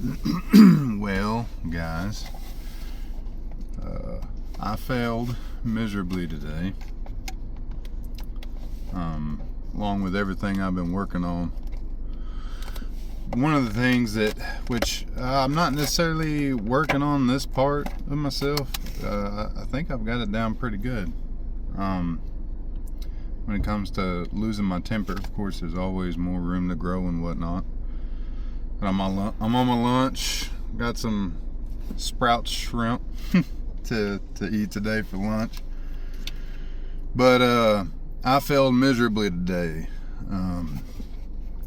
Well, guys, I failed miserably today, along with everything I've been working on. One of the things which I'm not necessarily working on this part of myself, I think I've got it down pretty good. When it comes to losing my temper, of course, there's always more room to grow and whatnot. And I'm on my lunch. Got some Sprouts shrimp to eat today for lunch. But I failed miserably today. I'm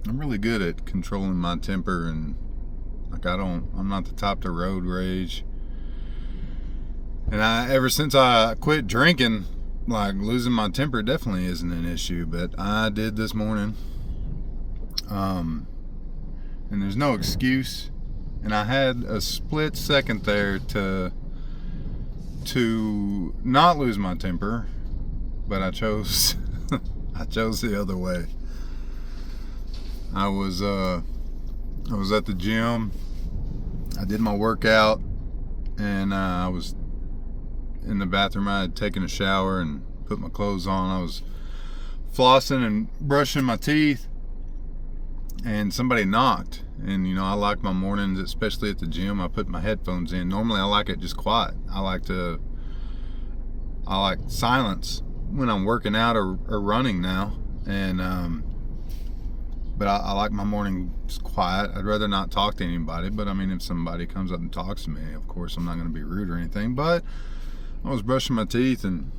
really good at controlling my temper, and I'm not the top to road rage. And ever since I quit drinking, losing my temper definitely isn't an issue, but I did this morning. And there's no excuse. And I had a split second there to not lose my temper, but I chose the other way. I was at the gym. I did my workout, and I was in the bathroom. I had taken a shower and put my clothes on. I was flossing and brushing my teeth, and somebody knocked. And I like my mornings, especially at the gym, I put my headphones in. Normally I like it just quiet. I like silence when I'm working out or running now. And but I like my mornings quiet. I'd rather not talk to anybody, but if somebody comes up and talks to me, of course I'm not going to be rude or anything. But I was brushing my teeth, and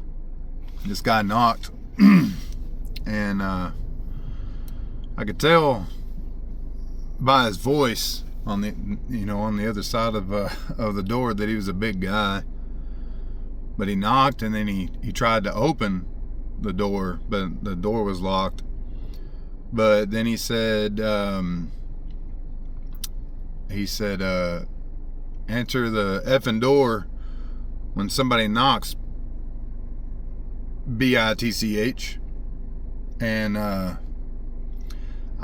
this guy knocked. And I could tell by his voice on the other side of the door that he was a big guy. But he knocked, and then he tried to open the door, but the door was locked. But then he said enter the effing door when somebody knocks, BITCH. And I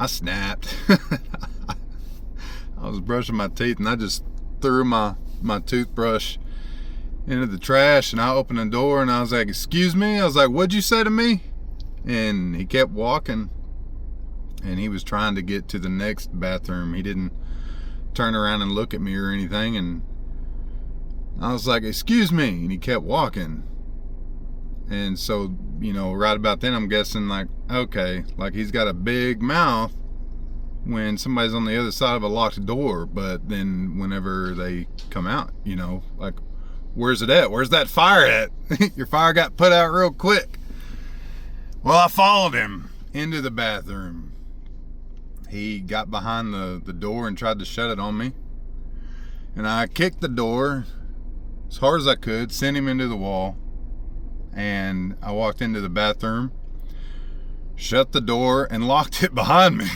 snapped. I was brushing my teeth, and I just threw my toothbrush into the trash, and I opened the door, and I was like, "Excuse me?" I was like, "What'd you say to me?" And he kept walking, and he was trying to get to the next bathroom. He didn't turn around and look at me or anything, and I was like, "Excuse me," and he kept walking. And so, right about then, I'm guessing okay, he's got a big mouth when somebody's on the other side of a locked door. But then whenever they come out, where's it at? Where's that fire at? Your fire got put out real quick. Well, I followed him into the bathroom. He got behind the door and tried to shut it on me. And I kicked the door as hard as I could, sent him into the wall. And I walked into the bathroom, shut the door, and locked it behind me.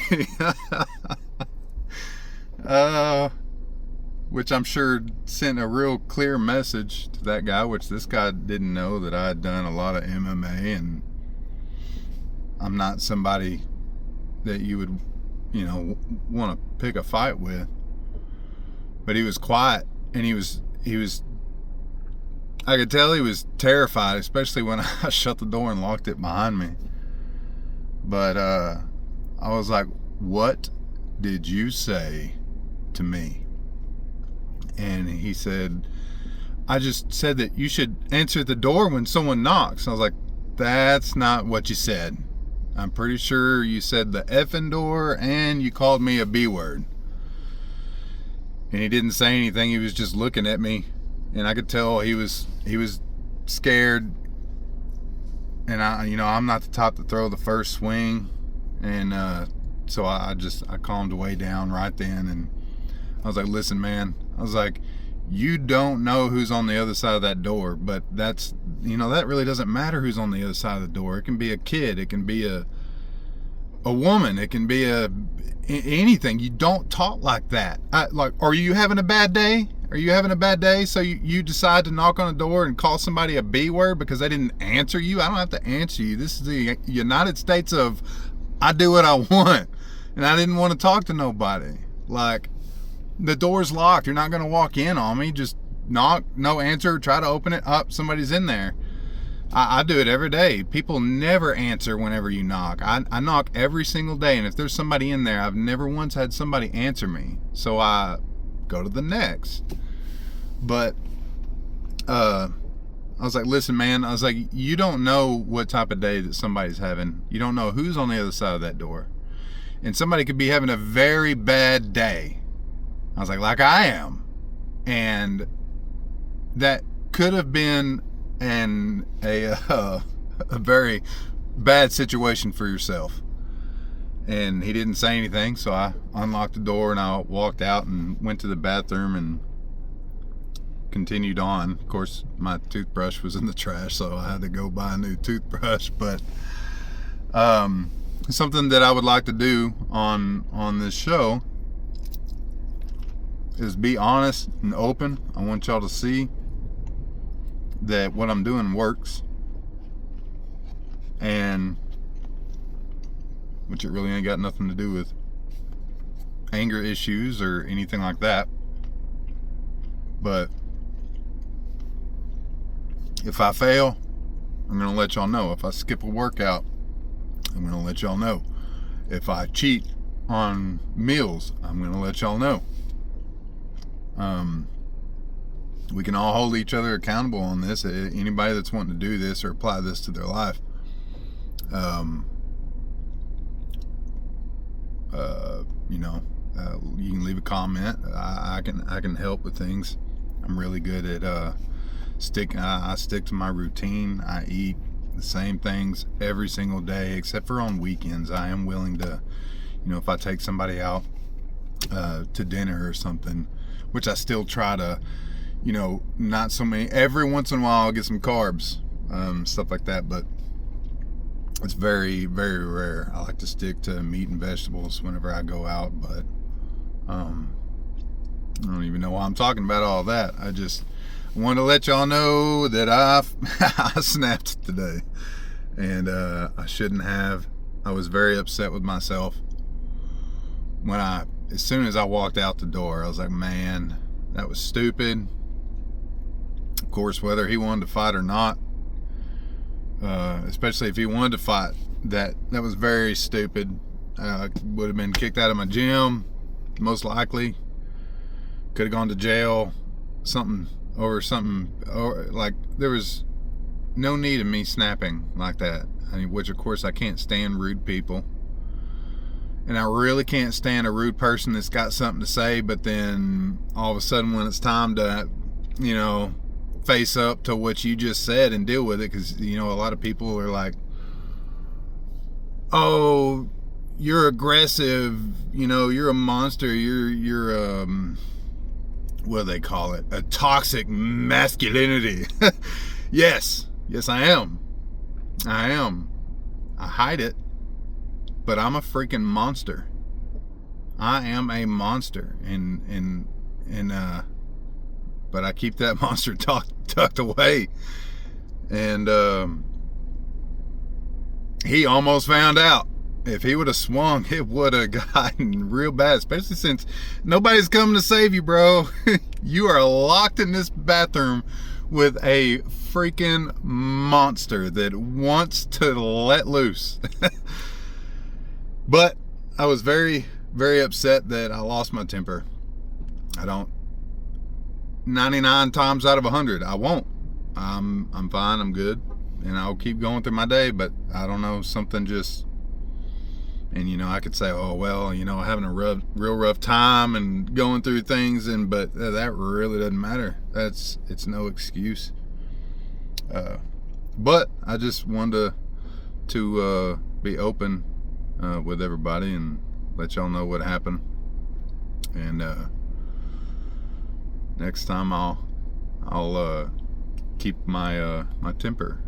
Which I'm sure sent a real clear message to that guy, which this guy didn't know that I had done a lot of MMA, and I'm not somebody that you would, want to pick a fight with. But he was quiet, and he was I could tell he was terrified, especially when I shut the door and locked it behind me. But I was like, "What did you say to me?" And he said, "I just said that you should answer the door when someone knocks." I was like, "That's not what you said. I'm pretty sure you said the effing door, and you called me a B word." And he didn't say anything. He was just looking at me. And I could tell he was scared. And I'm not the top to throw the first swing. And so I calmed way down right then. And I was like, "Listen, man," I was like, "you don't know who's on the other side of that door, but that really doesn't matter who's on the other side of the door. It can be a kid, it can be a woman, it can be anything. You don't talk like that. Are you having a bad day? Are you having a bad day? So you decide to knock on a door and call somebody a B word because they didn't answer you? I don't have to answer you. This is the United States of I do what I want. And I didn't want to talk to nobody. the door's locked. You're not going to walk in on me. Just knock, no answer, try to open it up. Somebody's in there. I do it every day. People never answer whenever you knock. I knock every single day, and if there's somebody in there, I've never once had somebody answer me. So I go to the next. But I was like, listen, man, I was like, you don't know what type of day that somebody's having. You don't know who's on the other side of that door. And somebody could be having a very bad day. I was like I am. And that could have been a very bad situation for yourself. And he didn't say anything, so I unlocked the door and I walked out and went to the bathroom and continued on. Of course, my toothbrush was in the trash, so I had to go buy a new toothbrush. But something that I would like to do on this show is be honest and open. I want y'all to see that what I'm doing works, and which it really ain't got nothing to do with anger issues or anything like that. But if I fail, I'm going to let y'all know. If I skip a workout, I'm going to let y'all know. If I cheat on meals, I'm going to let y'all know. We can all hold each other accountable on this. Anybody that's wanting to do this or apply this to their life, you can leave a comment. I can help with things. I'm really good at I stick to my routine. I eat the same things every single day, except for on weekends. I am willing to, if I take somebody out to dinner or something, which I still try to, not so many. Every once in a while I'll get some carbs, stuff like that, but it's very, very rare. I like to stick to meat and vegetables whenever I go out, but I don't even know why I'm talking about all that. I just want to let y'all know that I snapped today, and I shouldn't have. I was very upset with myself when as soon as I walked out the door. I was like, man, that was stupid. Of course, whether he wanted to fight or not, especially if he wanted to fight, that was very stupid. Would have been kicked out of my gym, most likely. Could have gone to jail, or like, there was no need of me snapping like that. Which of course I can't stand rude people, and I really can't stand a rude person that's got something to say, but then all of a sudden when it's time to, face up to what you just said and deal with it, because a lot of people are like, oh, you're aggressive, you're a monster, you're what do they call it, a toxic masculinity. yes I am. I hide it, but I'm a freaking monster. I am a monster, and but I keep that monster tucked away. And he almost found out. If he would have swung, it would have gotten real bad, especially since nobody's coming to save you, bro. You are locked in this bathroom with a freaking monster that wants to let loose. But I was very, very upset that I lost my temper. I don't. 99 times out of 100, I won't. I'm fine. I'm good, and I'll keep going through my day. But I don't know, something just. And I could say, oh well, having a real rough time and going through things, but that really doesn't matter. It's no excuse. But I just wanted to be open with everybody and let y'all know what happened. And next time I'll keep my temper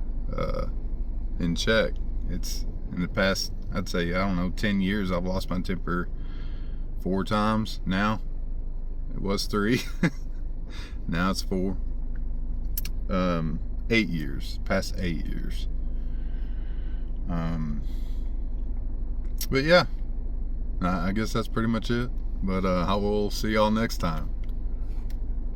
in check. It's in the past, I'd say, 10 years, I've lost my temper 4 times now. It was 3. Now it's 4. 8 years, past 8 years. But yeah, I guess that's pretty much it. But I will see y'all next time.